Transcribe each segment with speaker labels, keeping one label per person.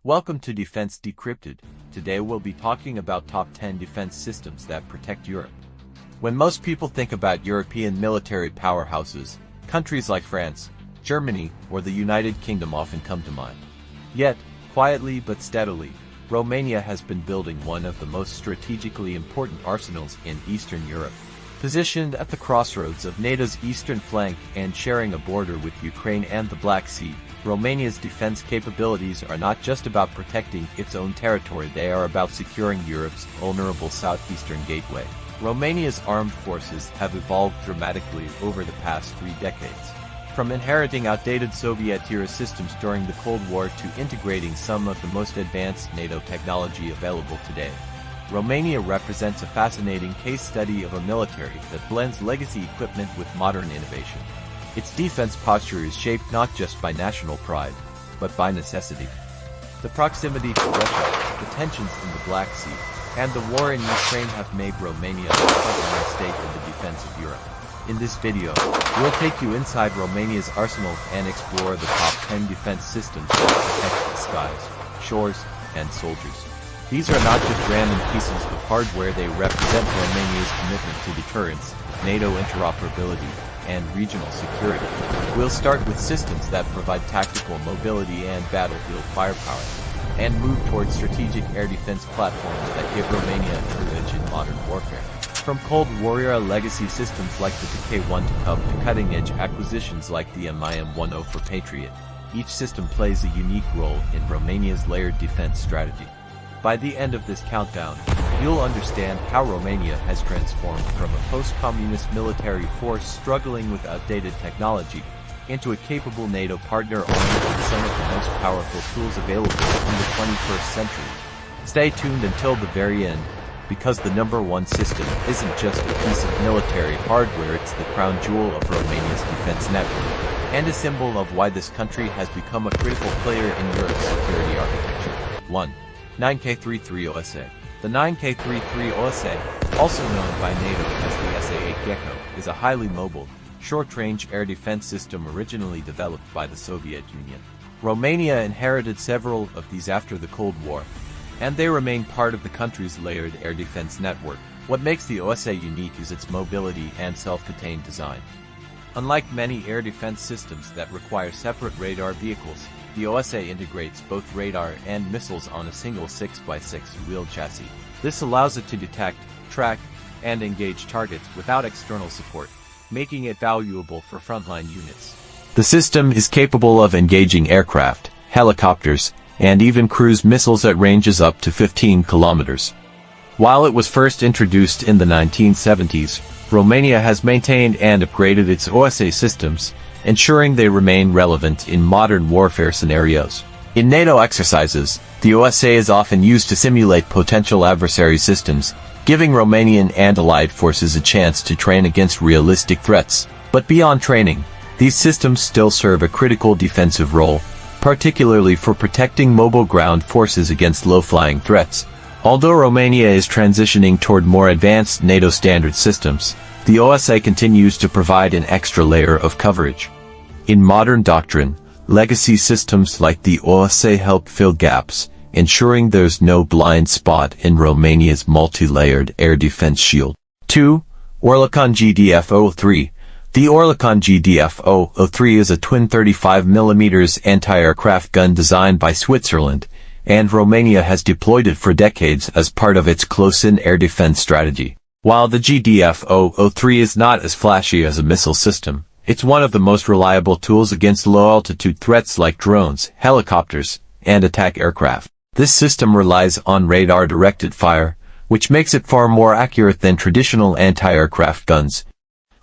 Speaker 1: Welcome to Defense Decrypted. Today we'll be talking about top 10 defense systems that protect Europe. When most people think about European military powerhouses, countries like France, Germany, or the United Kingdom often come to mind. Yet, quietly but steadily, Romania has been building one of the most strategically important arsenals in Eastern Europe. Positioned at the crossroads of NATO's eastern flank and sharing a border with Ukraine and the Black Sea, Romania's defense capabilities are not just about protecting its own territory, they are about securing Europe's vulnerable southeastern gateway. Romania's armed forces have evolved dramatically over the past 3 decades. From inheriting outdated Soviet-era systems during the Cold War to integrating some of the most advanced NATO technology available today, Romania represents a fascinating case study of a military that blends legacy equipment with modern innovation. Its defense posture is shaped not just by national pride, but by necessity. The proximity to Russia, the tensions in the Black Sea, and the war in Ukraine have made Romania a frontline state in the defense of Europe. In this video, we'll take you inside Romania's arsenal and explore the top 10 defense systems that protect the skies, shores, and soldiers. These are not just random pieces of hardware, they represent Romania's commitment to deterrence, NATO interoperability, and regional security. We'll start with systems that provide tactical mobility and battlefield firepower, and move towards strategic air defense platforms that give Romania a true edge in modern warfare. From Cold War-era legacy systems like the TK-1 to cutting-edge acquisitions like the MIM-10 for Patriot, each system plays a unique role in Romania's layered defense strategy. By the end of this countdown, you'll understand how Romania has transformed from a post-communist military force struggling with outdated technology into a capable NATO partner armed with some of the most powerful tools available in the 21st century. Stay tuned until the very end, because the number one system isn't just a piece of military hardware, it's the crown jewel of Romania's defense network, and a symbol of why this country has become a critical player in Europe's security architecture. 1. 9K33 OSA. The 9K33 OSA, also known by NATO as the SA-8 Gecko, is a highly mobile, short-range air defense system originally developed by the Soviet Union. Romania inherited several of these after the Cold War, and they remain part of the country's layered air defense network. What makes the OSA unique is its mobility and self-contained design. Unlike many air defense systems that require separate radar vehicles, the OSA integrates both radar and missiles on a single 6x6 wheel chassis. This allows it to detect, track, and engage targets without external support, making it valuable for frontline units. The system is capable of engaging aircraft, helicopters, and even cruise missiles at ranges up to 15 kilometers. While it was first introduced in the 1970s, Romania has maintained and upgraded its OSA systems, ensuring they remain relevant in modern warfare scenarios. In NATO exercises, the OSA is often used to simulate potential adversary systems, giving Romanian and allied forces a chance to train against realistic threats. But beyond training, these systems still serve a critical defensive role, particularly for protecting mobile ground forces against low-flying threats. Although Romania is transitioning toward more advanced NATO standard systems, the OSA continues to provide an extra layer of coverage. In modern doctrine, legacy systems like the OSA help fill gaps, ensuring there's no blind spot in Romania's multi-layered air defense shield. 2. Oerlikon GDF-03. The Oerlikon GDF-03 is a twin 35mm anti-aircraft gun designed by Switzerland, and Romania has deployed it for decades as part of its close-in air defense strategy. While the GDF-03 is not as flashy as a missile system, it's one of the most reliable tools against low-altitude threats like drones, helicopters, and attack aircraft. This system relies on radar-directed fire, which makes it far more accurate than traditional anti-aircraft guns.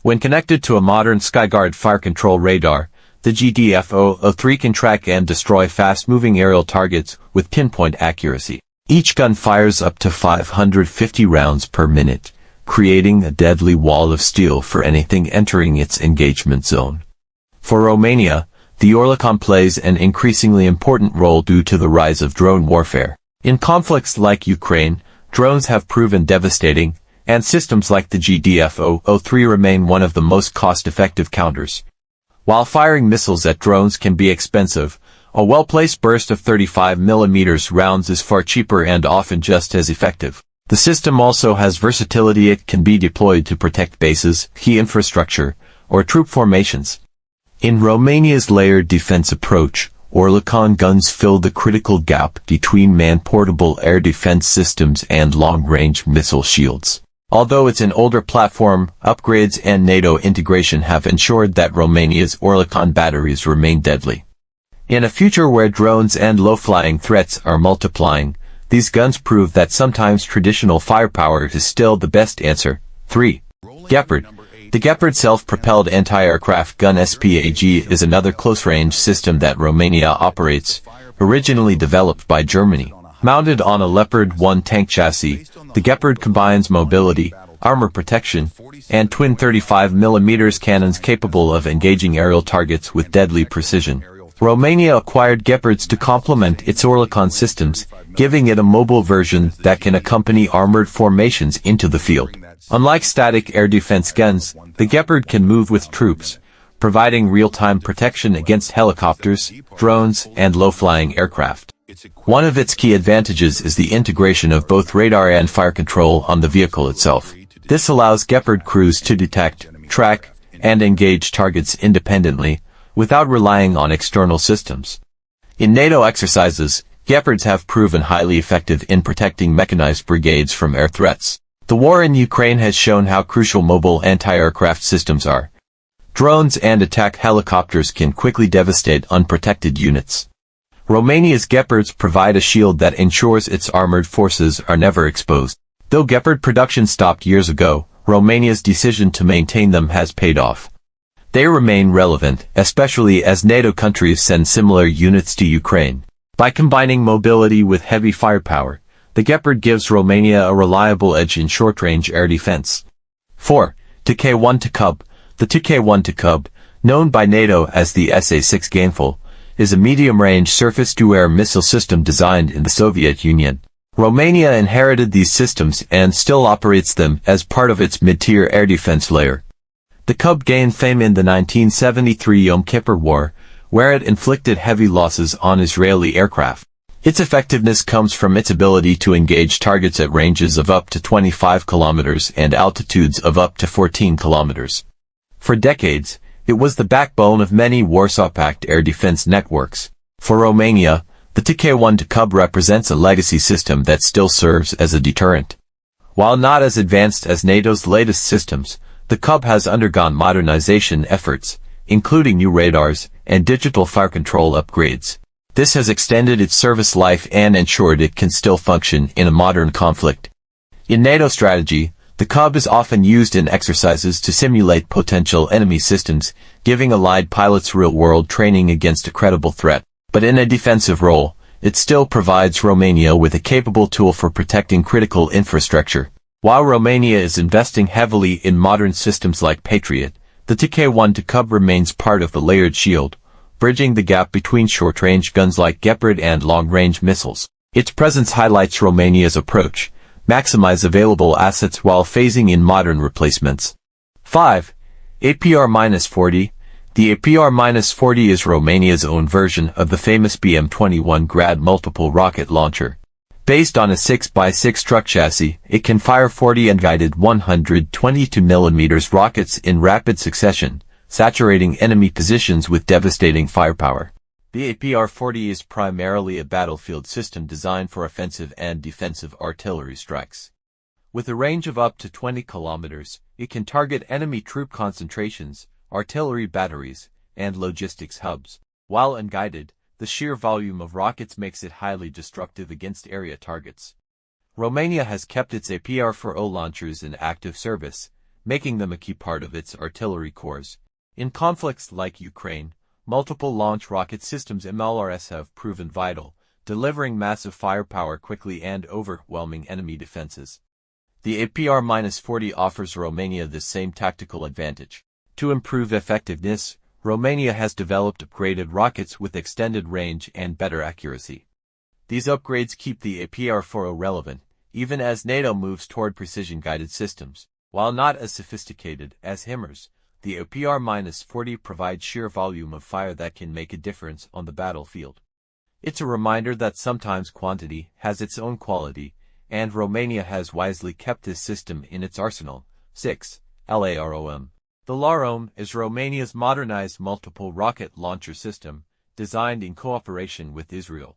Speaker 1: When connected to a modern Skyguard fire control radar, the GDF-03 can track and destroy fast-moving aerial targets with pinpoint accuracy. Each gun fires up to 550 rounds per minute, creating a deadly wall of steel for anything entering its engagement zone. For Romania, the Oerlikon plays an increasingly important role due to the rise of drone warfare. In conflicts like Ukraine, drones have proven devastating, and systems like the GDF-03 remain one of the most cost-effective counters. While firing missiles at drones can be expensive, A well-placed burst of 35mm rounds is far cheaper and often just as effective. The system also has versatility. It can be deployed to protect bases, key infrastructure, or troop formations. In Romania's layered defense approach, Oerlikon guns fill the critical gap between man-portable air defense systems and long-range missile shields. Although it's an older platform, upgrades and NATO integration have ensured that Romania's Oerlikon batteries remain deadly. In a future where drones and low-flying threats are multiplying, these guns prove that sometimes traditional firepower is still the best answer. 3. Gepard. The Gepard self-propelled anti-aircraft gun SPAG is another close-range system that Romania operates, originally developed by Germany. Mounted on a Leopard 1 tank chassis, the Gepard combines mobility, armor protection, and twin 35mm cannons capable of engaging aerial targets with deadly precision. Romania acquired Gepards to complement its Oerlikon systems, giving it a mobile version that can accompany armored formations into the field. Unlike static air defense guns, the Gepard can move with troops, providing real-time protection against helicopters, drones, and low-flying aircraft. One of its key advantages is the integration of both radar and fire control on the vehicle itself. This allows Gepard crews to detect, track, and engage targets independently, without relying on external systems. In NATO exercises, Gepards have proven highly effective in protecting mechanized brigades from air threats. The war in Ukraine has shown how crucial mobile anti-aircraft systems are. Drones and attack helicopters can quickly devastate unprotected units. Romania's Gepards provide a shield that ensures its armored forces are never exposed. Though Gepard production stopped years ago, Romania's decision to maintain them has paid off. They remain relevant, especially as NATO countries send similar units to Ukraine. By combining mobility with heavy firepower, the Gepard gives Romania a reliable edge in short-range air defense. 4. TK-1 Takub. The TK-1 Takub, known by NATO as the SA-6 Gainful, is a medium-range surface-to-air missile system designed in the Soviet Union. Romania inherited these systems and still operates them as part of its mid-tier air defense layer. The Cub gained fame in the 1973 Yom Kippur War, where it inflicted heavy losses on Israeli aircraft. Its effectiveness comes from its ability to engage targets at ranges of up to 25 kilometers and altitudes of up to 14 kilometers. For decades, it was the backbone of many Warsaw Pact air defense networks. For Romania, the TK-1 Takub represents a legacy system that still serves as a deterrent. While not as advanced as NATO's latest systems, the Cub has undergone modernization efforts, including new radars and digital fire control upgrades. This has extended its service life and ensured it can still function in a modern conflict. In NATO strategy, the Cub is often used in exercises to simulate potential enemy systems, giving allied pilots real-world training against a credible threat. But in a defensive role, it still provides Romania with a capable tool for protecting critical infrastructure. While Romania is investing heavily in modern systems like Patriot, the TK-1 Takub remains part of the layered shield, bridging the gap between short-range guns like Gepard and long-range missiles. Its presence highlights Romania's approach: maximize available assets while phasing in modern replacements. 5. APR-40. The APR-40 is Romania's own version of the famous BM-21 Grad multiple rocket launcher. Based on a 6x6 truck chassis, it can fire 40 unguided 122mm rockets in rapid succession, saturating enemy positions with devastating firepower. The APR-40 is primarily a battlefield system designed for offensive and defensive artillery strikes. With a range of up to 20 kilometers, it can target enemy troop concentrations, artillery batteries, and logistics hubs. While unguided, the sheer volume of rockets makes it highly destructive against area targets. Romania has kept its APR-40 launchers in active service, making them a key part of its artillery corps. In conflicts like Ukraine, multiple launch rocket systems MLRS have proven vital, delivering massive firepower quickly and overwhelming enemy defenses. The APR-40 offers Romania the same tactical advantage. To improve effectiveness, Romania has developed upgraded rockets with extended range and better accuracy. These upgrades keep the APR-40 relevant, even as NATO moves toward precision-guided systems. While not as sophisticated as HIMARS, the OPR-40 provides sheer volume of fire that can make a difference on the battlefield. It's a reminder that sometimes quantity has its own quality, and Romania has wisely kept this system in its arsenal. 6. LAROM. The LAROM is Romania's modernized multiple rocket launcher system, designed in cooperation with Israel.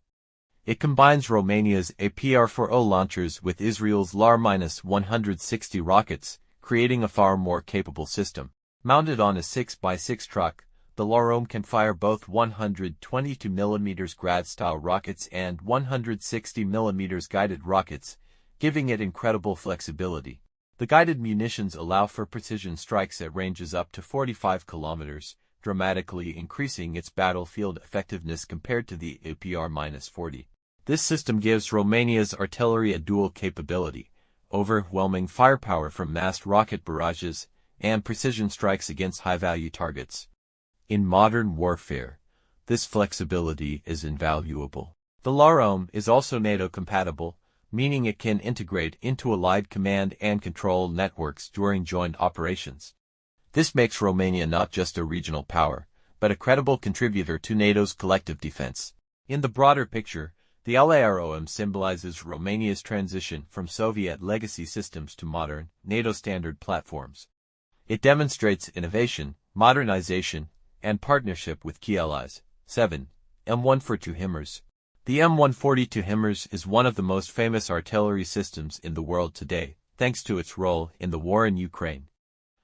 Speaker 1: It combines Romania's APR-40 launchers with Israel's LAR-160 rockets, creating a far more capable system. Mounted on a 6x6 truck, the LAROM can fire both 122mm Grad-style rockets and 160mm guided rockets, giving it incredible flexibility. The guided munitions allow for precision strikes at ranges up to 45 kilometers, dramatically increasing its battlefield effectiveness compared to the APR-40. This system gives Romania's artillery a dual capability: overwhelming firepower from massed rocket barrages, and precision strikes against high-value targets. In modern warfare, this flexibility is invaluable. The LAROM is also NATO-compatible, meaning it can integrate into allied command and control networks during joint operations. This makes Romania not just a regional power, but a credible contributor to NATO's collective defense. In the broader picture, the LAROM symbolizes Romania's transition from Soviet legacy systems to modern, NATO-standard platforms. It demonstrates innovation, modernization, and partnership with key allies. 7. M142 HIMARS. The M142 HIMARS is one of the most famous artillery systems in the world today, thanks to its role in the war in Ukraine.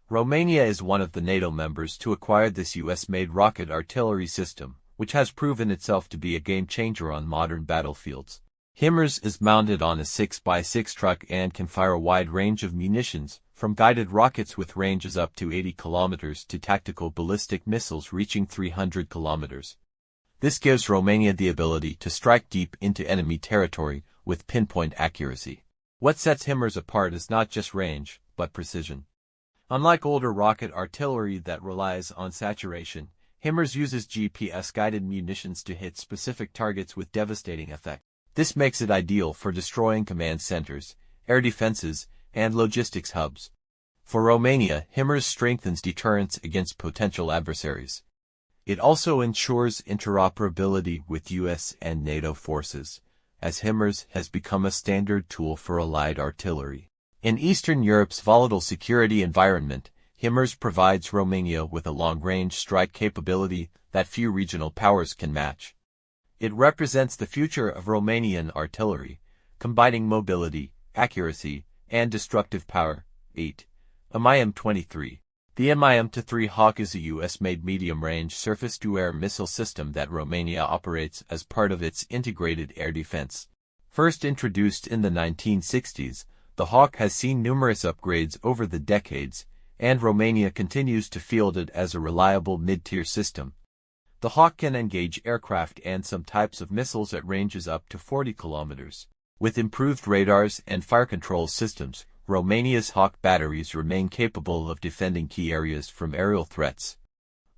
Speaker 1: Romania is one of the NATO members to acquire this US-made rocket artillery system, which has proven itself to be a game-changer on modern battlefields. HIMARS is mounted on a 6x6 truck and can fire a wide range of munitions, from guided rockets with ranges up to 80 kilometers to tactical ballistic missiles reaching 300 kilometers. This gives Romania the ability to strike deep into enemy territory with pinpoint accuracy. What sets HIMARS apart is not just range, but precision. Unlike older rocket artillery that relies on saturation, HIMARS uses GPS-guided munitions to hit specific targets with devastating effect. This makes it ideal for destroying command centers, air defenses, and logistics hubs. For Romania, HIMARS strengthens deterrence against potential adversaries. It also ensures interoperability with US and NATO forces, as HIMARS has become a standard tool for allied artillery. In Eastern Europe's volatile security environment, HIMARS provides Romania with a long-range strike capability that few regional powers can match. It represents the future of Romanian artillery, combining mobility, accuracy, and destructive power. 8. MIM-23. The MIM-23 Hawk is a US-made medium-range surface-to-air missile system that Romania operates as part of its integrated air defense. First introduced in the 1960s, the Hawk has seen numerous upgrades over the decades, and Romania continues to field it as a reliable mid-tier system. The Hawk can engage aircraft and some types of missiles at ranges up to 40 kilometers. With improved radars and fire control systems, Romania's Hawk batteries remain capable of defending key areas from aerial threats.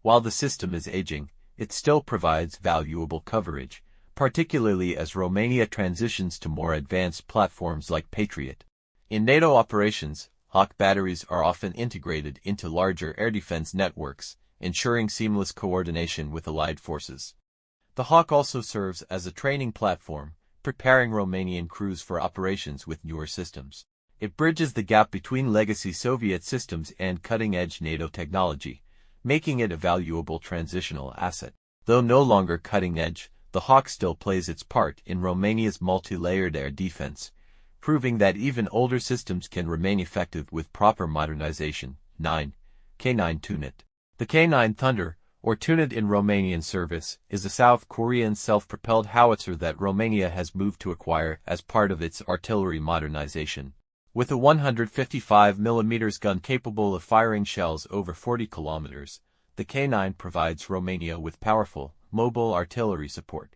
Speaker 1: While the system is aging, it still provides valuable coverage, particularly as Romania transitions to more advanced platforms like Patriot. In NATO operations, Hawk batteries are often integrated into larger air defense networks, ensuring seamless coordination with allied forces. The Hawk also serves as a training platform, preparing Romanian crews for operations with newer systems. It bridges the gap between legacy Soviet systems and cutting-edge NATO technology, making it a valuable transitional asset. Though no longer cutting-edge, the Hawk still plays its part in Romania's multi-layered air defense, proving that even older systems can remain effective with proper modernization. 9. K9 Tunit. The K9 Thunder, or Tunit in Romanian service, is a South Korean self-propelled howitzer that Romania has moved to acquire as part of its artillery modernization. With a 155mm gun capable of firing shells over 40 kilometers, the K9 provides Romania with powerful, mobile artillery support.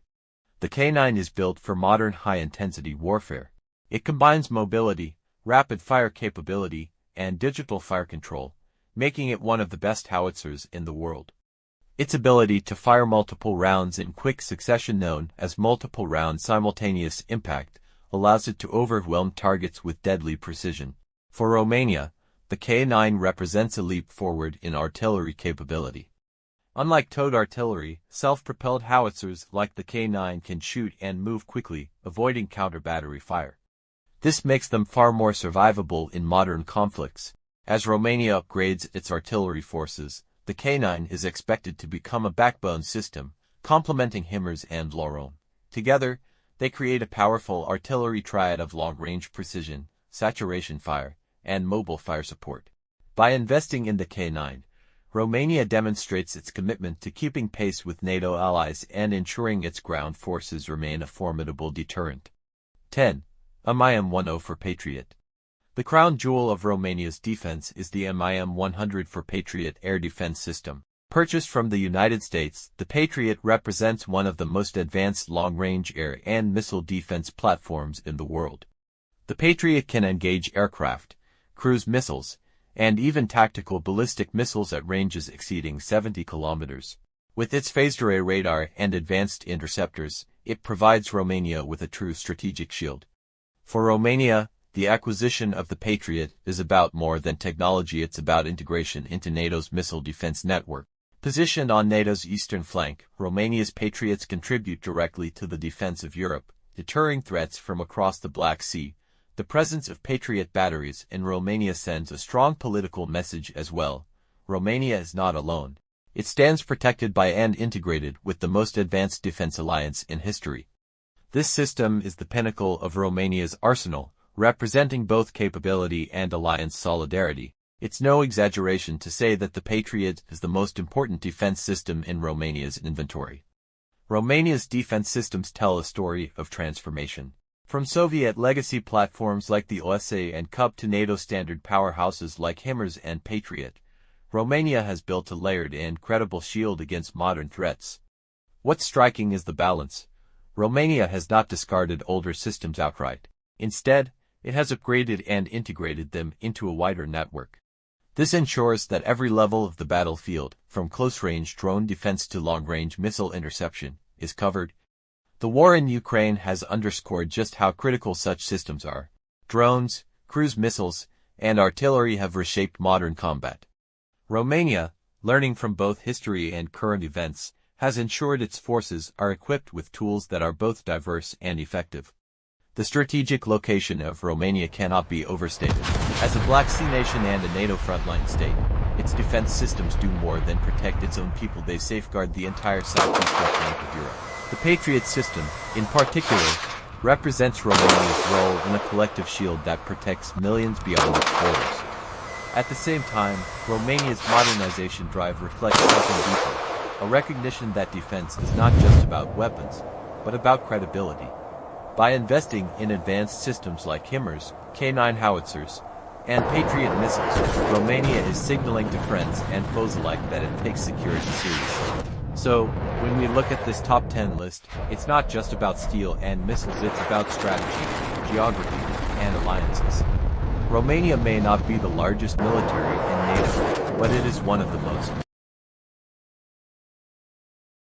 Speaker 1: The K9 is built for modern high-intensity warfare. It combines mobility, rapid fire capability, and digital fire control, making it one of the best howitzers in the world. Its ability to fire multiple rounds in quick succession, known as multiple round simultaneous impact, allows it to overwhelm targets with deadly precision. For Romania, the K9 represents a leap forward in artillery capability. Unlike towed artillery, self-propelled howitzers like the K9 can shoot and move quickly, avoiding counter-battery fire. This makes them far more survivable in modern conflicts. As Romania upgrades its artillery forces, the K9 is expected to become a backbone system, complementing HIMARS and LOROM. Together, they create a powerful artillery triad of long-range precision, saturation fire, and mobile fire support. By investing in the K9, Romania demonstrates its commitment to keeping pace with NATO allies and ensuring its ground forces remain a formidable deterrent. 10. MIM-10 for Patriot. The crown jewel of Romania's defense is the MIM-100 for Patriot air defense system. Purchased from the United States, the Patriot represents one of the most advanced long-range air and missile defense platforms in the world. The Patriot can engage aircraft, cruise missiles, and even tactical ballistic missiles at ranges exceeding 70 kilometers. With its phased array radar and advanced interceptors, it provides Romania with a true strategic shield. For Romania, the acquisition of the Patriot is about more than technology. It's about integration into NATO's missile defense network. Positioned on NATO's eastern flank, Romania's Patriots contribute directly to the defense of Europe, deterring threats from across the Black Sea. The presence of Patriot batteries in Romania sends a strong political message as well. Romania is not alone. It stands protected by and integrated with the most advanced defense alliance in history. This system is the pinnacle of Romania's arsenal, representing both capability and alliance solidarity. It's no exaggeration to say that the Patriot is the most important defense system in Romania's inventory. Romania's defense systems tell a story of transformation. From Soviet legacy platforms like the OSA and KUB to NATO standard powerhouses like HIMARS and Patriot, Romania has built a layered and credible shield against modern threats. What's striking is the balance. Romania has not discarded older systems outright. Instead, it has upgraded and integrated them into a wider network. This ensures that every level of the battlefield, from close-range drone defense to long-range missile interception, is covered. The war in Ukraine has underscored just how critical such systems are. Drones, cruise missiles, and artillery have reshaped modern combat. Romania, learning from both history and current events, has ensured its forces are equipped with tools that are both diverse and effective. The strategic location of Romania cannot be overstated. As a Black Sea nation and a NATO frontline state, its defense systems do more than protect its own people. They safeguard the entire southeastern flank of Europe. The Patriot system, in particular, represents Romania's role in a collective shield that protects millions beyond its borders. At the same time, Romania's modernization drive reflects something deeper, a recognition that defense is not just about weapons, but about credibility. By investing in advanced systems like HIMARS, K9 howitzers, and Patriot missiles, Romania is signaling to friends and foes alike that it takes security seriously. So, when we look at this top 10 list, it's not just about steel and missiles, it's about strategy, geography, and alliances. Romania may not be the largest military in NATO, but it is one of the most.